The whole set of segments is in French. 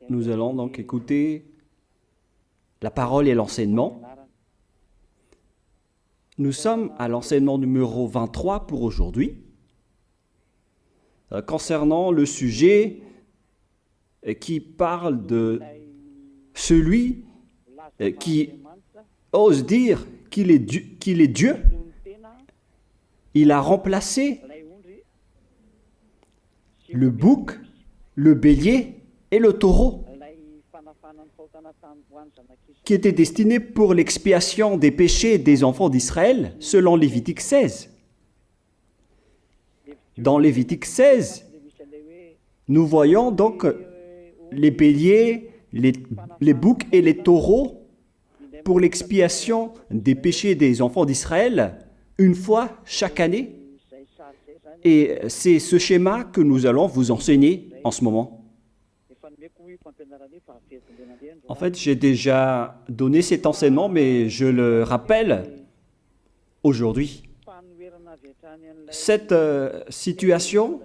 Nous allons donc écouter la parole et l'enseignement. Nous sommes à l'enseignement numéro 23 pour aujourd'hui, concernant le sujet qui parle de celui qui ose dire qu'il est Dieu. Il a remplacé le bouc, le bélier et le taureau, qui étaient destinés pour l'expiation des péchés des enfants d'Israël, selon Lévitique 16. Dans Lévitique 16, nous voyons donc les béliers, les boucs et les taureaux pour l'expiation des péchés des enfants d'Israël, une fois chaque année. Et c'est ce schéma que nous allons vous enseigner en ce moment. En fait, j'ai déjà donné cet enseignement, mais je le rappelle aujourd'hui. Cette situation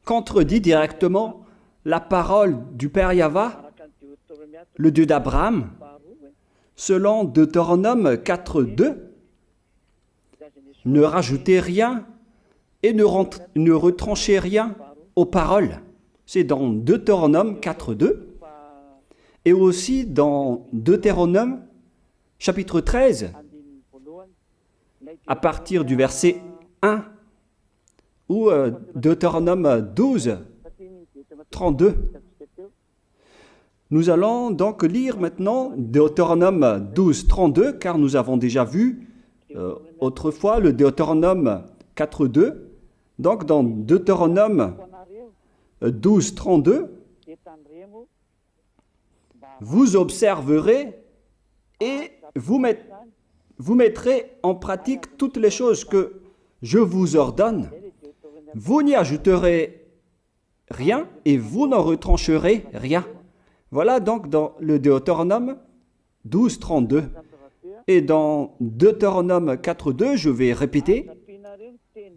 contredit directement la parole du Père Yahva, le Dieu d'Abraham, selon Deutéronome 4.2. Ne rajoutez rien et ne retranchez rien aux paroles. C'est dans Deutéronome 4.2 et aussi dans Deutéronome chapitre 13, à partir du verset 1, ou Deutéronome 12, 32. Nous allons donc lire maintenant Deutéronome 12, 32, car nous avons déjà vu autrefois le Deutéronome 4.2. Donc dans Deutéronome 12, 32, vous observerez et vous mettrez en pratique toutes les choses que je vous ordonne. Vous n'y ajouterez rien et vous n'en retrancherez rien. Voilà donc dans le Deutéronome 12, 32. Et dans Deutéronome 4.2, je vais répéter,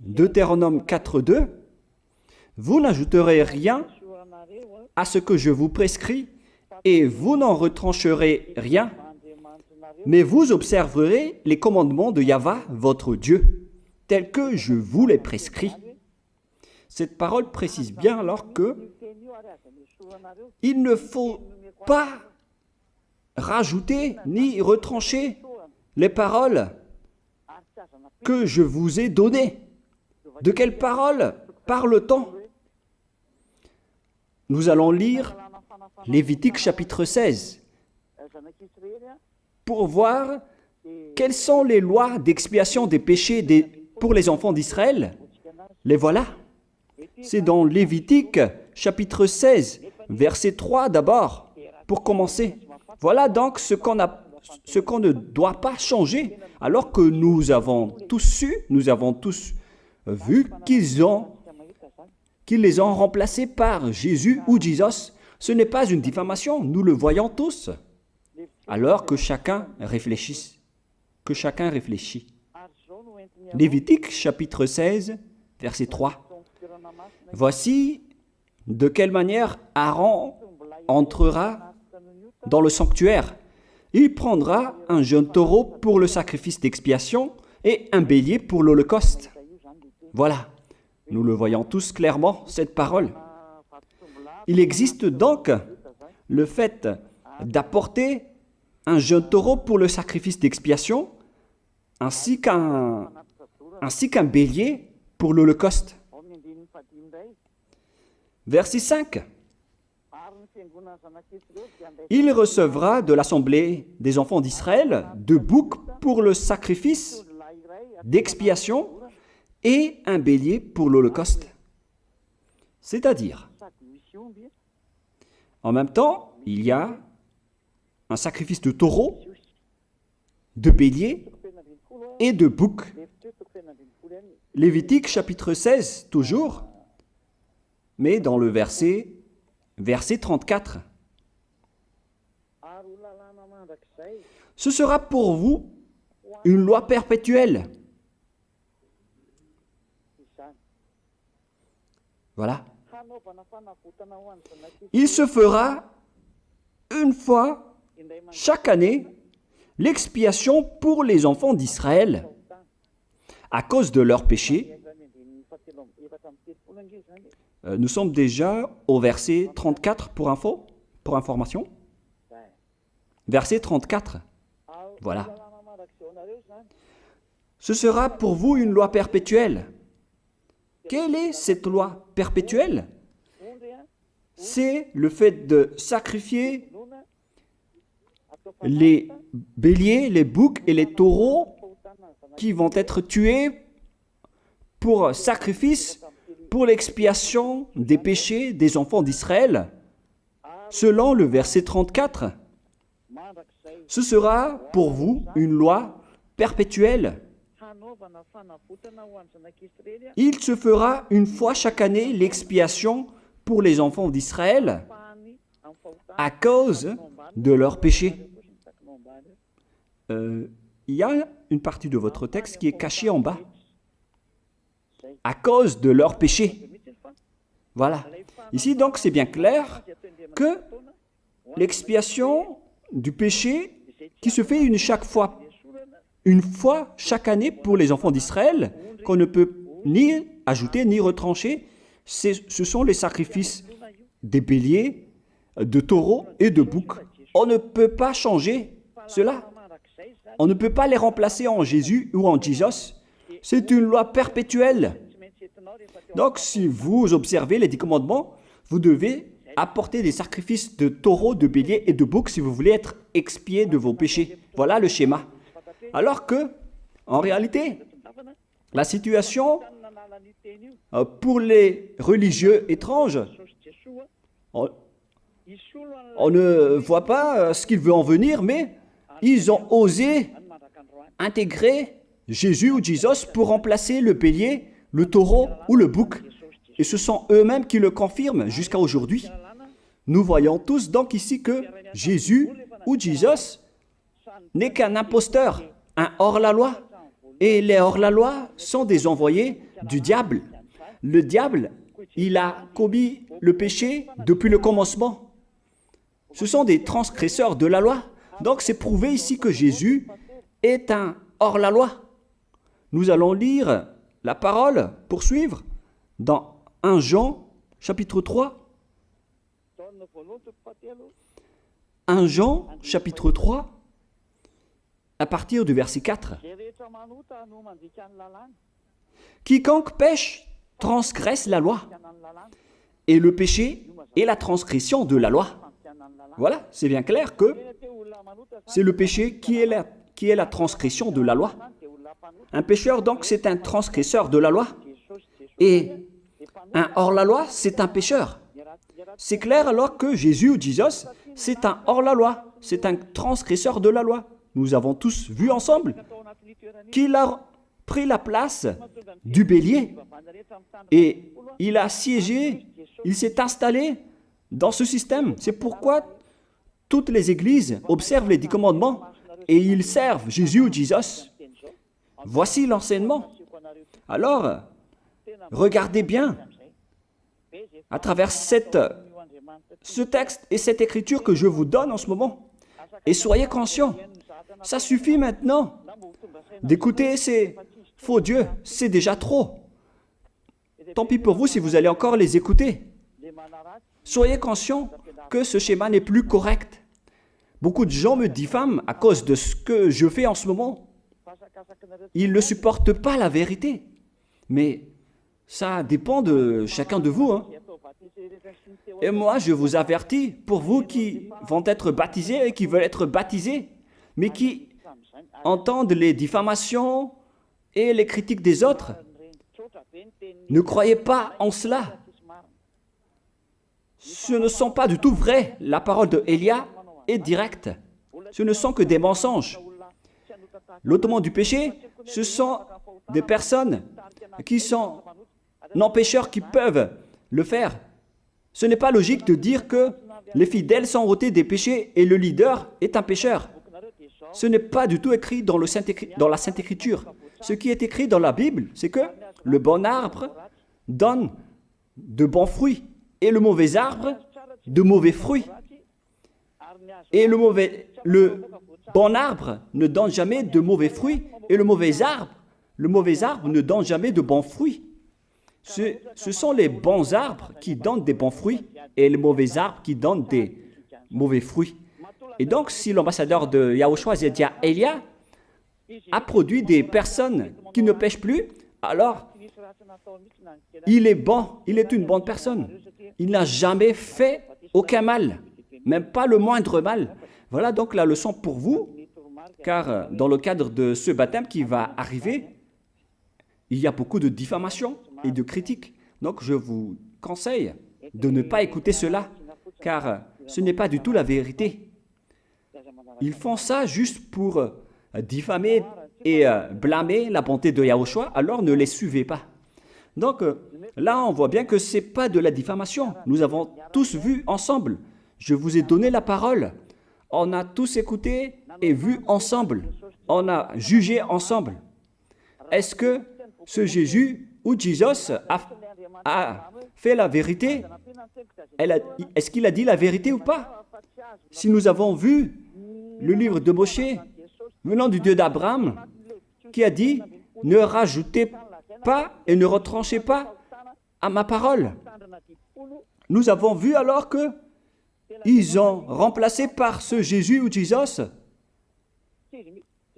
Deutéronome 4.2, vous n'ajouterez rien à ce que je vous prescris et vous n'en retrancherez rien, mais vous observerez les commandements de Yahva, votre Dieu, tels que je vous les prescris. Cette parole précise bien alors que il ne faut pas rajouter ni retrancher les paroles que je vous ai données. De quelles paroles parle-t-on? Nous allons lire Lévitique chapitre 16 pour voir quelles sont les lois d'expiation des péchés pour les enfants d'Israël. Les voilà. C'est dans Lévitique chapitre 16, verset 3 d'abord, pour commencer. Voilà donc ce qu'on ne doit pas changer, alors que nous avons tous su, nous avons tous vu qu'ils les ont remplacés par Jésus ou Jesus. Ce n'est pas une diffamation, nous le voyons tous. Alors que chacun réfléchisse, Lévitique chapitre 16, verset 3. Voici de quelle manière Aaron entrera dans le sanctuaire. Il prendra un jeune taureau pour le sacrifice d'expiation et un bélier pour l'holocauste. Voilà, nous le voyons tous clairement, cette parole. Il existe donc le fait d'apporter un jeune taureau pour le sacrifice d'expiation, ainsi qu'un bélier pour l'holocauste. Verset 5. Il recevra de l'assemblée des enfants d'Israël 2 boucs pour le sacrifice d'expiation et un bélier pour l'holocauste. C'est-à-dire, en même temps, il y a un sacrifice de taureau, de bélier et de bouc. Lévitique chapitre 16, toujours, mais dans le verset 34. Ce sera pour vous une loi perpétuelle. Voilà. Il se fera une fois chaque année l'expiation pour les enfants d'Israël à cause de leurs péchés. Nous sommes déjà au verset 34 pour information. Verset 34. Voilà. Ce sera pour vous une loi perpétuelle. Quelle est cette loi perpétuelle? C'est le fait de sacrifier les béliers, les boucs et les taureaux qui vont être tués pour sacrifice, pour l'expiation des péchés des enfants d'Israël. Selon le verset 34, ce sera pour vous une loi perpétuelle. Il se fera une fois chaque année l'expiation pour les enfants d'Israël à cause de leurs péchés. Il y a une partie de votre texte qui est cachée en bas. À cause de leurs péchés. Voilà. Ici, donc, c'est bien clair que l'expiation du péché qui se fait une fois chaque année pour les enfants d'Israël, qu'on ne peut ni ajouter ni retrancher, ce sont les sacrifices des béliers, de taureaux et de boucs. On ne peut pas changer cela. On ne peut pas les remplacer en Jésus ou en Jesus. C'est une loi perpétuelle. Donc, si vous observez les 10 commandements, vous devez apporter des sacrifices de taureaux, de béliers et de boucs si vous voulez être expié de vos péchés. Voilà le schéma. Alors que, en réalité, la situation pour les religieux étranges, on ne voit pas ce qu'il veut en venir, mais ils ont osé intégrer Jésus ou Jesus pour remplacer le bélier, le taureau ou le bouc. Et ce sont eux-mêmes qui le confirment jusqu'à aujourd'hui. Nous voyons tous donc ici que Jésus ou Jesus n'est qu'un imposteur, un hors-la-loi. Et les hors-la-loi sont des envoyés du diable. Le diable, il a commis le péché depuis le commencement. Ce sont des transgresseurs de la loi. Donc c'est prouvé ici que Jésus est un hors-la-loi. Nous allons lire la parole, poursuivre, dans 1 Jean, chapitre 3. 1 Jean, chapitre 3, à partir du verset 4. Quiconque pêche transgresse la loi, et le péché est la transgression de la loi. Voilà, c'est bien clair que c'est le péché qui est la transgression de la loi. Un pécheur, donc, c'est un transgresseur de la loi. Et un hors-la-loi, c'est un pécheur. C'est clair alors que Jésus ou Jesus, c'est un hors-la-loi, c'est un transgresseur de la loi. Nous avons tous vu ensemble qu'il a pris la place du bélier et il a siégé, il s'est installé dans ce système. C'est pourquoi toutes les églises observent les 10 commandements et ils servent Jésus ou Jesus. Voici l'enseignement. Alors, regardez bien à travers ce texte et cette écriture que je vous donne en ce moment. Et soyez conscients, ça suffit maintenant d'écouter ces faux dieux, c'est déjà trop. Tant pis pour vous si vous allez encore les écouter. Soyez conscients que ce schéma n'est plus correct. Beaucoup de gens me diffament à cause de ce que je fais en ce moment. Ils ne supportent pas la vérité. Mais ça dépend de chacun de vous. Et moi, je vous avertis, pour vous qui vont être baptisés et qui veulent être baptisés, mais qui entendent les diffamations et les critiques des autres, ne croyez pas en cela. Ce ne sont pas du tout vrai. La parole de Élia est directe. Ce ne sont que des mensonges. L'ôtement du péché, ce sont des personnes qui sont non-pécheurs qui peuvent le faire. Ce n'est pas logique de dire que les fidèles sont ôtés des péchés et le leader est un pécheur. Ce n'est pas du tout écrit dans la Sainte Écriture. Ce qui est écrit dans la Bible, c'est que le bon arbre donne de bons fruits et le mauvais arbre de mauvais fruits. Et le bon arbre ne donne jamais de mauvais fruits, et le mauvais arbre ne donne jamais de bons fruits. Ce sont les bons arbres qui donnent des bons fruits, et les mauvais arbres qui donnent des mauvais fruits. Et donc, si l'ambassadeur de Yahushua, Zedia Elia, a produit des personnes qui ne pêchent plus, alors il est bon, il est une bonne personne. Il n'a jamais fait aucun mal, même pas le moindre mal. Voilà donc la leçon pour vous, car dans le cadre de ce baptême qui va arriver, il y a beaucoup de diffamation et de critiques. Donc je vous conseille de ne pas écouter cela, car ce n'est pas du tout la vérité. Ils font ça juste pour diffamer et blâmer la bonté de Yahushua, alors ne les suivez pas. Donc là, on voit bien que ce n'est pas de la diffamation. Nous avons tous vu ensemble. Je vous ai donné la parole. On a tous écouté et vu ensemble. On a jugé ensemble. Est-ce que ce Jésus ou Jésus a fait la vérité? Est-ce qu'il a dit la vérité ou pas? Si nous avons vu le livre de Moshe, venant du Dieu d'Abraham, qui a dit « Ne rajoutez pas et ne retranchez pas à ma parole ». Nous avons vu alors que ils ont remplacé par ce Jésus ou Jésus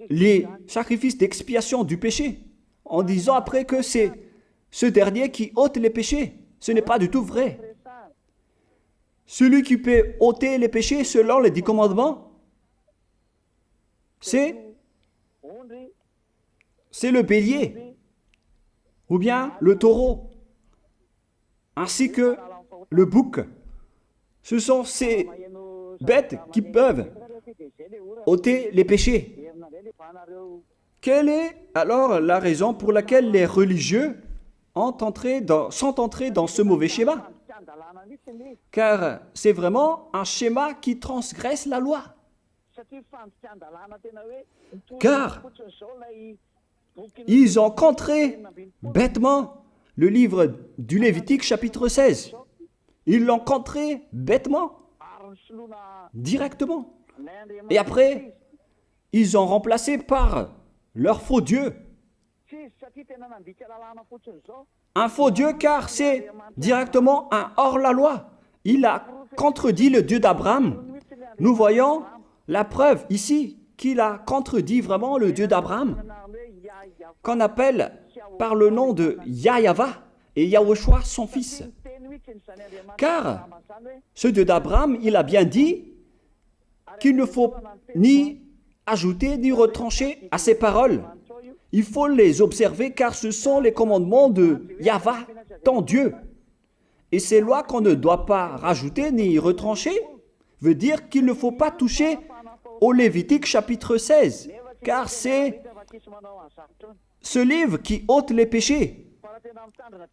les sacrifices d'expiation du péché, en disant après que c'est ce dernier qui ôte les péchés. Ce n'est pas du tout vrai. Celui qui peut ôter les péchés selon les 10 commandements, c'est le bélier, ou bien le taureau, ainsi que le bouc. Ce sont ces bêtes qui peuvent ôter les péchés. Quelle est alors la raison pour laquelle les religieux sont entrés dans ce mauvais schéma? Car c'est vraiment un schéma qui transgresse la loi. Car ils ont contré bêtement le livre du Lévitique chapitre 16. Ils l'ont contré bêtement, directement. Et après, ils ont remplacé par leur faux Dieu. Un faux Dieu car c'est directement un hors-la-loi. Il a contredit le Dieu d'Abraham. Nous voyons la preuve ici qu'il a contredit vraiment le Dieu d'Abraham, qu'on appelle par le nom de Yahava et Yahushua son fils. Car ce Dieu d'Abraham, il a bien dit qu'il ne faut ni ajouter ni retrancher à ses paroles. Il faut les observer car ce sont les commandements de Yahva, ton Dieu. Et ces lois qu'on ne doit pas rajouter ni retrancher veut dire qu'il ne faut pas toucher au Lévitique chapitre 16, car c'est ce livre qui ôte les péchés.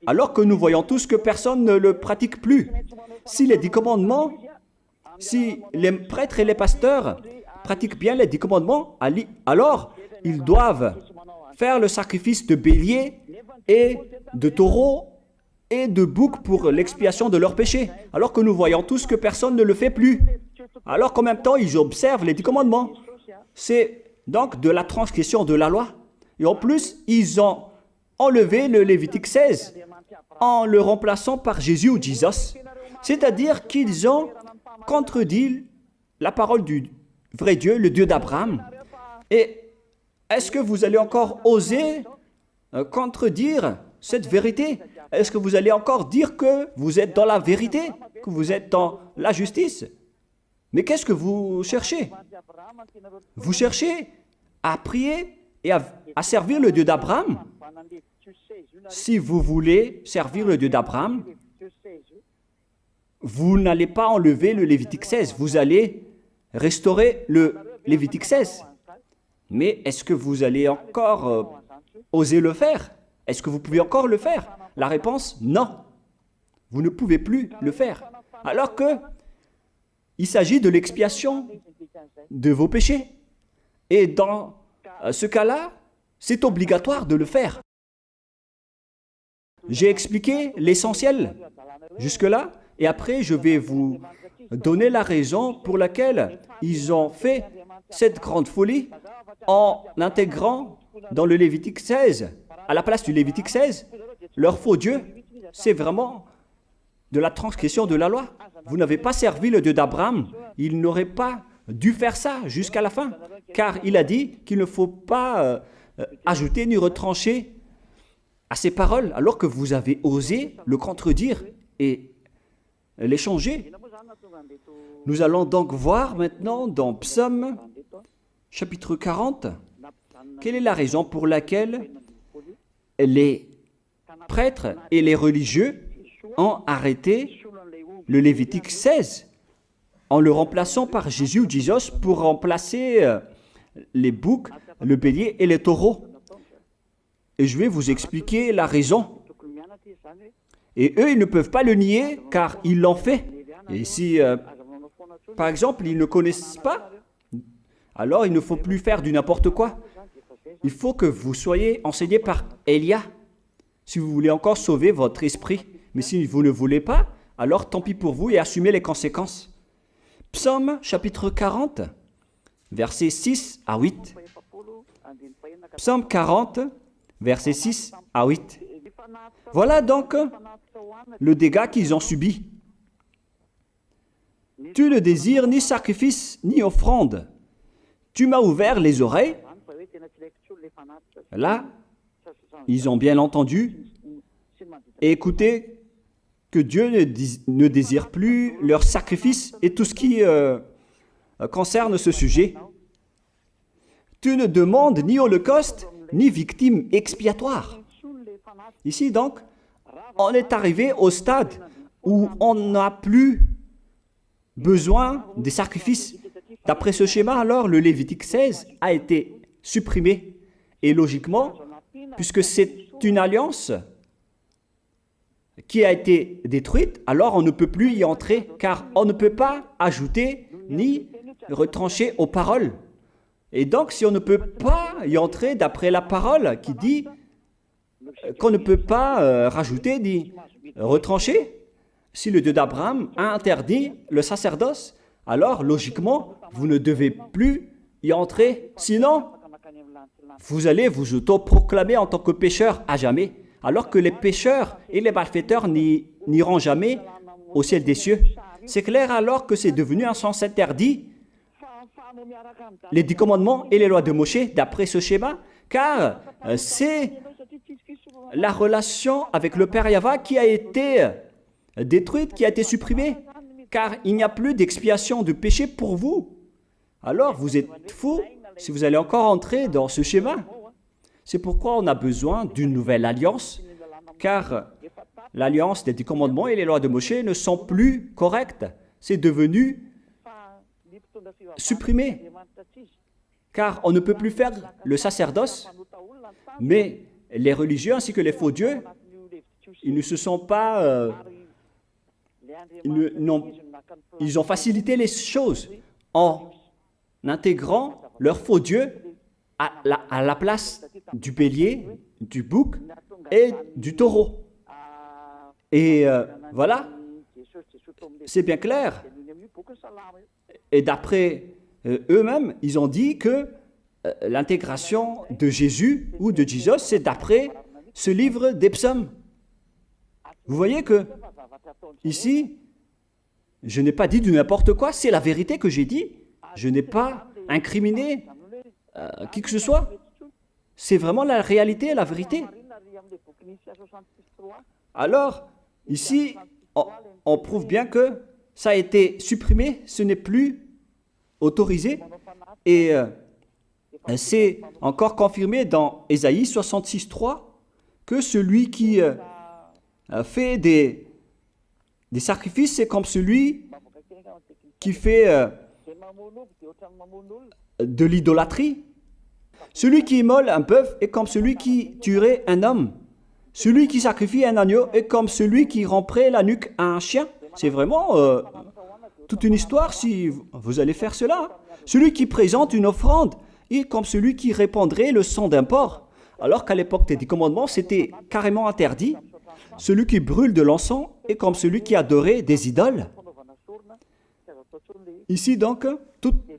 Alors que nous voyons tous que personne ne le pratique plus. Si les 10 commandements, si les prêtres et les pasteurs pratiquent bien les 10 commandements, alors ils doivent faire le sacrifice de bélier et de taureau et de bouc pour l'expiation de leurs péchés. Alors que nous voyons tous que personne ne le fait plus. Alors qu'en même temps, ils observent les 10 commandements. C'est donc de la transgression de la loi. Et en plus, ils ont enlevé le Lévitique 16 en le remplaçant par Jésus ou Jésus. C'est-à-dire qu'ils ont contredit la parole du vrai Dieu, le Dieu d'Abraham. Et est-ce que vous allez encore oser contredire cette vérité? Est-ce que vous allez encore dire que vous êtes dans la vérité, que vous êtes dans la justice? Mais qu'est-ce que vous cherchez? Vous cherchez à prier et à servir le Dieu d'Abraham. Si vous voulez servir le Dieu d'Abraham, vous n'allez pas enlever le Lévitique 16, vous allez restaurer le Lévitique 16. Mais est-ce que vous allez encore oser le faire? Est-ce que vous pouvez encore le faire? La réponse, non. Vous ne pouvez plus le faire. Alors que il s'agit de l'expiation de vos péchés. Et dans ce cas-là, c'est obligatoire de le faire. J'ai expliqué l'essentiel jusque-là, et après je vais vous donner la raison pour laquelle ils ont fait cette grande folie en intégrant dans le Lévitique 16, à la place du Lévitique 16, leur faux Dieu. C'est vraiment de la transgression de la loi. Vous n'avez pas servi le Dieu d'Abraham. Il n'aurait pas dû faire ça jusqu'à la fin, car il a dit qu'il ne faut pas ajouter ni retrancher à ses paroles, alors que vous avez osé le contredire et les changer. Nous allons donc voir maintenant dans Psaume chapitre 40, quelle est la raison pour laquelle les prêtres et les religieux ont arrêté le Lévitique 16 en le remplaçant par Jésus ou Jesus pour remplacer les boucs, le bélier et les taureaux. Et je vais vous expliquer la raison. Et eux, ils ne peuvent pas le nier car ils l'ont fait. Et si, par exemple, ils ne connaissent pas, alors il ne faut plus faire du n'importe quoi. Il faut que vous soyez enseigné par Élia, si vous voulez encore sauver votre esprit. Mais si vous ne voulez pas, alors tant pis pour vous et assumez les conséquences. Psaume chapitre 40, versets 6 à 8. Psaume 40, versets 6 à 8. Voilà donc le dégât qu'ils ont subi. Tu ne désires ni sacrifice ni offrande. Tu m'as ouvert les oreilles. Là, ils ont bien entendu et écouté que Dieu ne désire plus leur sacrifice et tout ce qui concerne ce sujet. Tu ne demandes ni holocauste, ni victime expiatoire. Ici donc, on est arrivé au stade où on n'a plus besoin des sacrifices. D'après ce schéma, alors, le Lévitique 16 a été supprimé. Et logiquement, puisque c'est une alliance qui a été détruite, alors on ne peut plus y entrer, car on ne peut pas ajouter ni retrancher aux paroles. Et donc, si on ne peut pas y entrer d'après la parole qui dit qu'on ne peut pas rajouter ni retrancher, si le Dieu d'Abraham a interdit le sacerdoce, alors logiquement, vous ne devez plus y entrer. Sinon, vous allez vous autoproclamer en tant que pécheur à jamais, alors que les pécheurs et les malfaiteurs n'iront jamais au ciel des cieux. C'est clair alors que c'est devenu un sens interdit, les 10 commandements et les lois de Moïse d'après ce schéma, car c'est la relation avec le Père Yahva qui a été détruite, qui a été supprimée, car il n'y a plus d'expiation de péché pour vous. Alors vous êtes fous si vous allez encore entrer dans ce schéma. C'est pourquoi on a besoin d'une nouvelle alliance, car l'alliance des 10 commandements et les lois de Moïse ne sont plus correctes. C'est devenu supprimé, car on ne peut plus faire le sacerdoce, mais les religieux ainsi que les faux dieux, ils ne se sont pas... ils ont facilité les choses en intégrant leur faux dieu à la place du bélier, du bouc et du taureau. Et voilà, c'est bien clair. Et d'après eux-mêmes, ils ont dit que l'intégration de Jésus ou de Jesus, c'est d'après ce livre des psaumes. Vous voyez que ici, je n'ai pas dit du n'importe quoi, c'est la vérité que j'ai dit. Je n'ai pas incriminé qui que ce soit. C'est vraiment la réalité, la vérité. Alors, ici, on prouve bien que ça a été supprimé, ce n'est plus autorisé. Et c'est encore confirmé dans Ésaïe 66.3 que celui qui fait des sacrifices, c'est comme celui qui fait de l'idolâtrie. Celui qui immole un bœuf est comme celui qui tuerait un homme. Celui qui sacrifie un agneau est comme celui qui romperait la nuque à un chien. C'est vraiment toute une histoire si vous allez faire cela. Celui qui présente une offrande est comme celui qui répandrait le sang d'un porc. Alors qu'à l'époque des 10 commandements, c'était carrément interdit. celui qui brûle de l'encens est comme celui qui adorait des idoles. Ici donc,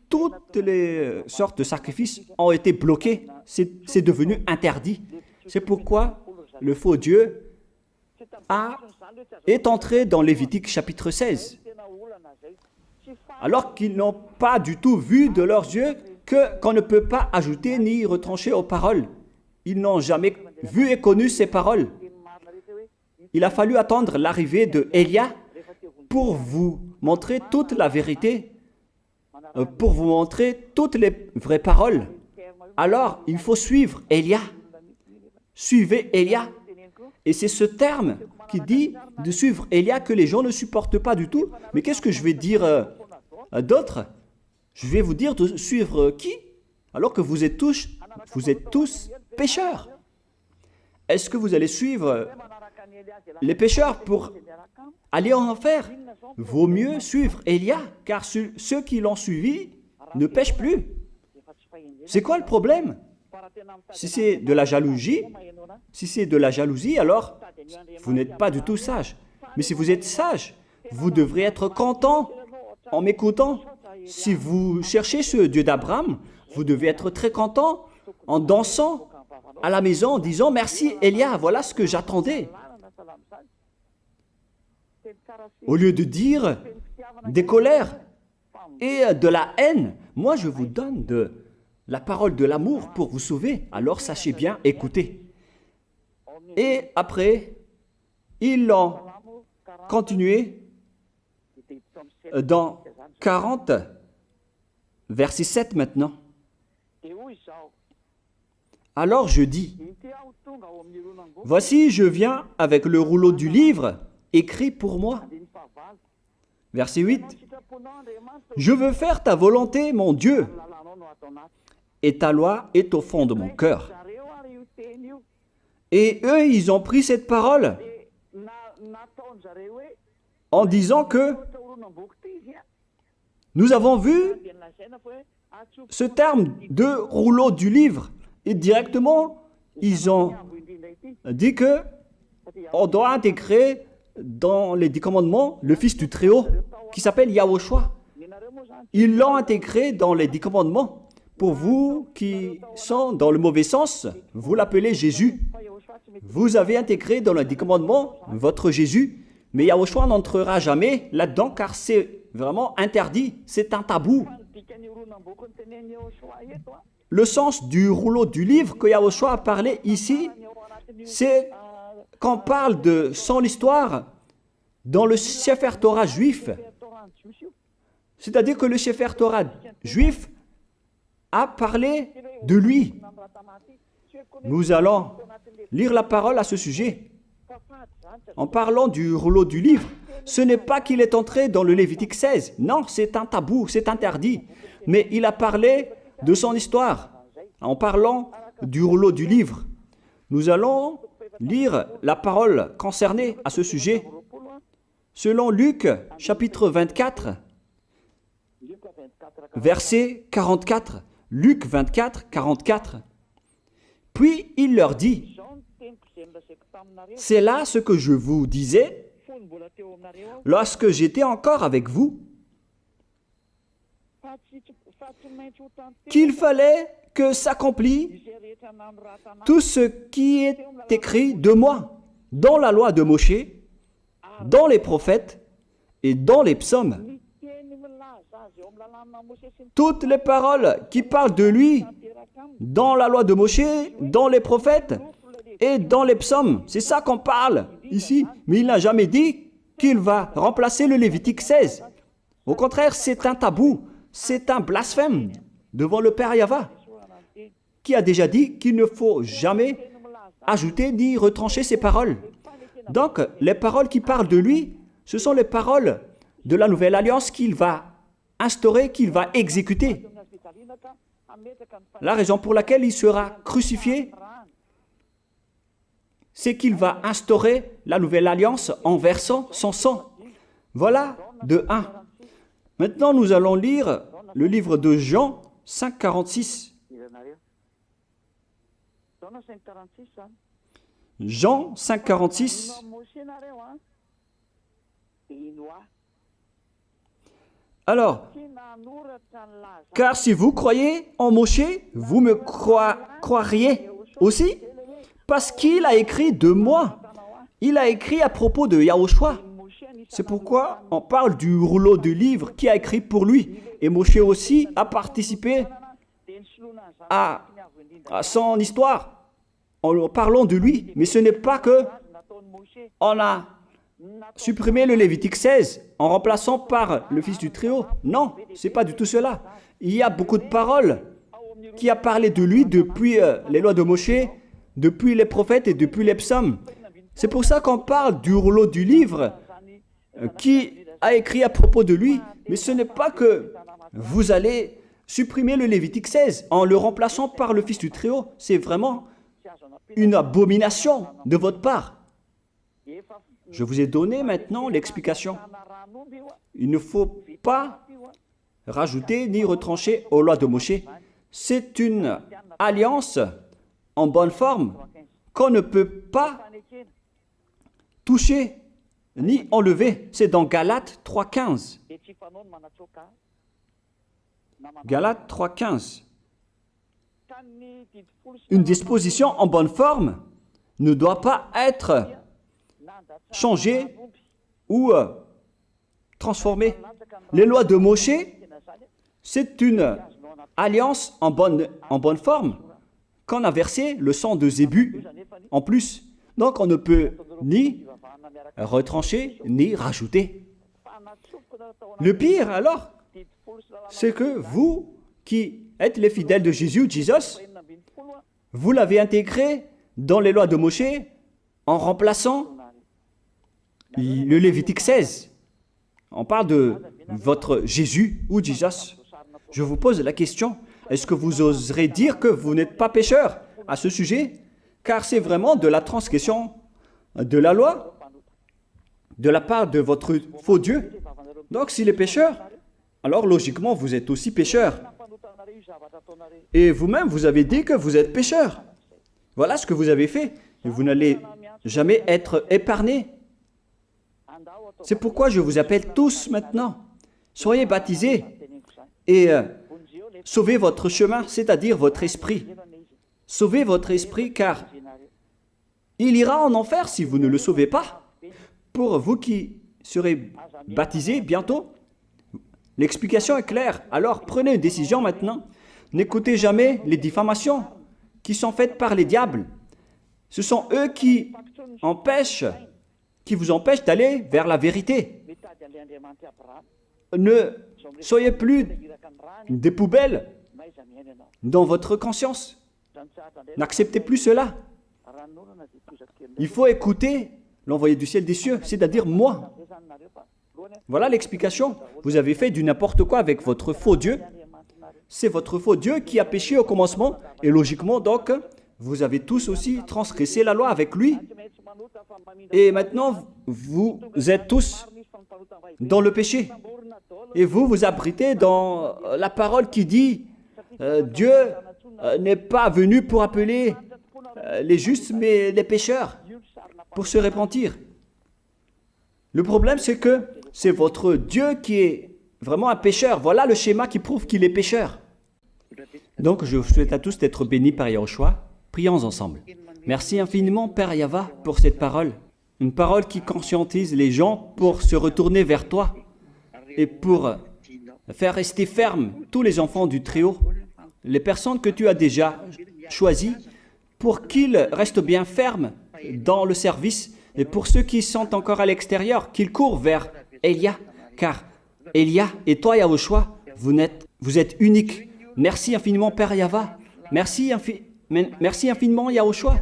toutes les sortes de sacrifices ont été bloqués. C'est devenu interdit. C'est pourquoi le faux Dieu est entré dans Lévitique chapitre 16. Alors qu'ils n'ont pas du tout vu de leurs yeux qu'on ne peut pas ajouter ni retrancher aux paroles. Ils n'ont jamais vu et connu ces paroles. Il a fallu attendre l'arrivée de Élia pour vous montrer toute la vérité, pour vous montrer toutes les vraies paroles. Alors, il faut suivre Élia. Suivez Élia. Et c'est ce terme qui dit de suivre Élia que les gens ne supportent pas du tout. Mais qu'est-ce que je vais dire d'autre? Je vais vous dire de suivre qui? Alors que vous êtes tous pécheurs. Est-ce que vous allez suivre les pécheurs pour aller en enfer? Vaut mieux suivre Élia, car ceux qui l'ont suivi ne pêchent plus. C'est quoi le problème? Si c'est de la jalousie, alors vous n'êtes pas du tout sage. Mais si vous êtes sage, vous devrez être content en m'écoutant. Si vous cherchez ce Dieu d'Abraham, vous devez être très content en dansant à la maison en disant « Merci Élia, voilà ce que j'attendais ». Au lieu de dire des colères et de la haine, moi je vous donne de la parole de l'amour pour vous sauver. Alors sachez bien écouter. Et après, ils l'ont continué dans 40, verset 7 maintenant. Alors je dis, voici je viens avec le rouleau du livre écrit pour moi. Verset 8, je veux faire ta volonté, mon Dieu, et ta loi est au fond de mon cœur. Et eux, ils ont pris cette parole en disant que nous avons vu ce terme de rouleau du livre. Et directement, ils ont dit que on doit intégrer dans les 10 commandements le Fils du Très-Haut qui s'appelle Yahushua. Ils l'ont intégré dans les 10 commandements. Pour vous qui sont dans le mauvais sens, vous l'appelez Jésus. Vous avez intégré dans les 10 commandements votre Jésus, mais Yahushua n'entrera jamais là-dedans car c'est vraiment interdit, c'est un tabou. Le sens du rouleau du livre que Yahushua a parlé ici, c'est qu'on parle de son histoire dans le Sefer Torah juif. C'est-à-dire que le Sefer Torah juif a parlé de lui. Nous allons lire la parole à ce sujet. En parlant du rouleau du livre, ce n'est pas qu'il est entré dans le Lévitique 16. Non, c'est un tabou, c'est interdit. Mais il a parlé de son histoire. En parlant du rouleau du livre, nous allons lire la parole concernée à ce sujet. Selon Luc, chapitre 24, verset 44. Luc 24, 44. Puis il leur dit, « C'est là ce que je vous disais lorsque j'étais encore avec vous, qu'il fallait que s'accomplisse tout ce qui est écrit de moi dans la loi de Moïse, dans les prophètes et dans les psaumes. » Toutes les paroles qui parlent de lui dans la loi de Moïse, dans les prophètes et dans les psaumes. C'est ça qu'on parle ici. Mais il n'a jamais dit qu'il va remplacer le Lévitique 16. Au contraire, c'est un tabou, c'est un blasphème devant le Père Yahva, qui a déjà dit qu'il ne faut jamais ajouter ni retrancher ses paroles. Donc, les paroles qui parlent de lui, ce sont les paroles de la nouvelle alliance qu'il va instaurer, qu'il va exécuter. La raison pour laquelle il sera crucifié, c'est qu'il va instaurer la nouvelle alliance en versant son sang. Voilà de 1. Maintenant, nous allons lire le livre de Jean 5,46. Jean 5, 46. Alors, car si vous croyez en Moshe, vous me croiriez aussi, parce qu'il a écrit de moi. Il a écrit à propos de Yahushua. C'est pourquoi on parle du rouleau de livres qui a écrit pour lui. Et Moshe aussi a participé à son histoire en parlant de lui. Mais ce n'est pas que on a supprimé le Lévitique 16 en remplaçant par le fils du Très-Haut. Non, ce n'est pas du tout cela. Il y a beaucoup de paroles qui a parlé de lui depuis les lois de Moshe, depuis les prophètes et depuis les psaumes. C'est pour ça qu'on parle du rouleau du livre qui a écrit à propos de lui. Mais ce n'est pas que vous allez supprimer le Lévitique 16 en le remplaçant par le fils du Très-Haut. C'est vraiment une abomination de votre part. Je vous ai donné maintenant l'explication. Il ne faut pas rajouter ni retrancher aux lois de Moshe. C'est une alliance en bonne forme qu'on ne peut pas toucher ni enlever. C'est dans Galates 3,15. Galates 3,15. Une disposition en bonne forme ne doit pas être changée ou transformée. Les lois de Moshe, c'est une alliance en bonne forme qu'on a versé le sang de Zébu en plus. Donc on ne peut ni retrancher ni rajouter. Le pire alors, c'est que vous qui êtes les fidèles de Jésus, vous l'avez intégré dans les lois de Moshe en remplaçant le Lévitique 16. On parle de votre Jésus ou Jesus. Je vous pose la question, est-ce que vous oserez dire que vous n'êtes pas pécheur à ce sujet? Car c'est vraiment de la transgression de la loi de la part de votre faux Dieu. Donc s'il est pécheur, alors logiquement vous êtes aussi pécheur. Et vous-même, vous avez dit que vous êtes pécheur. Voilà ce que vous avez fait. Et vous n'allez jamais être épargné. C'est pourquoi je vous appelle tous maintenant. Soyez baptisés et sauvez votre chemin, c'est-à-dire votre esprit. Sauvez votre esprit car il ira en enfer si vous ne le sauvez pas. Pour vous qui serez baptisés bientôt, l'explication est claire. Alors prenez une décision maintenant. N'écoutez jamais les diffamations qui sont faites par les diables. Ce sont eux qui vous empêchent d'aller vers la vérité. Ne soyez plus des poubelles dans votre conscience. N'acceptez plus cela. Il faut écouter l'envoyé du ciel des cieux, c'est-à-dire moi. Voilà l'explication. Vous avez fait du n'importe quoi avec votre faux Dieu. C'est votre faux Dieu qui a péché au commencement. Et logiquement, donc, vous avez tous aussi transgressé la loi avec lui. Et maintenant, vous êtes tous dans le péché. Et vous vous abritez dans la parole qui dit Dieu n'est pas venu pour appeler les justes, mais les pécheurs, pour se repentir. Le problème, c'est que c'est votre Dieu qui est vraiment un pécheur. Voilà le schéma qui prouve qu'il est pécheur. Donc, je vous souhaite à tous d'être bénis par Yahushua. Prions ensemble. Merci infiniment, Père Yahva, pour cette parole. Une parole qui conscientise les gens pour se retourner vers toi et pour faire rester fermes tous les enfants du Très-Haut, les personnes que tu as déjà choisies, pour qu'ils restent bien fermes dans le service, et pour ceux qui sont encore à l'extérieur, qu'ils courent vers Elia, car Elia et toi, Yahushua, vous êtes uniques. Merci infiniment, Père Yahva. Merci infiniment, Yahushua.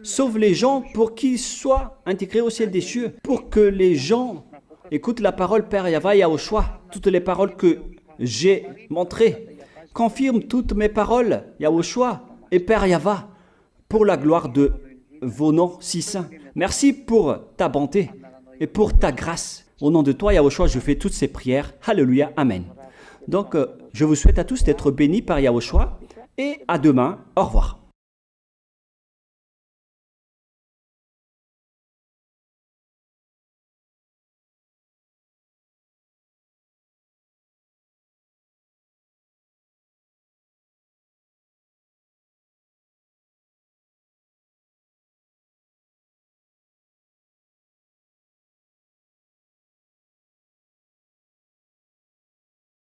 Sauve les gens pour qu'ils soient intégrés au ciel des cieux, pour que les gens écoutent la parole, Père Yahva, Yahushua, toutes les paroles que j'ai montrées. Confirme toutes mes paroles, Yahushua et Père Yahva, pour la gloire de vos noms si saints. Merci pour ta bonté et pour ta grâce. Au nom de toi, Yahushua, je fais toutes ces prières. Alléluia, Amen. Donc, je vous souhaite à tous d'être bénis par Yahushua et à demain. Au revoir.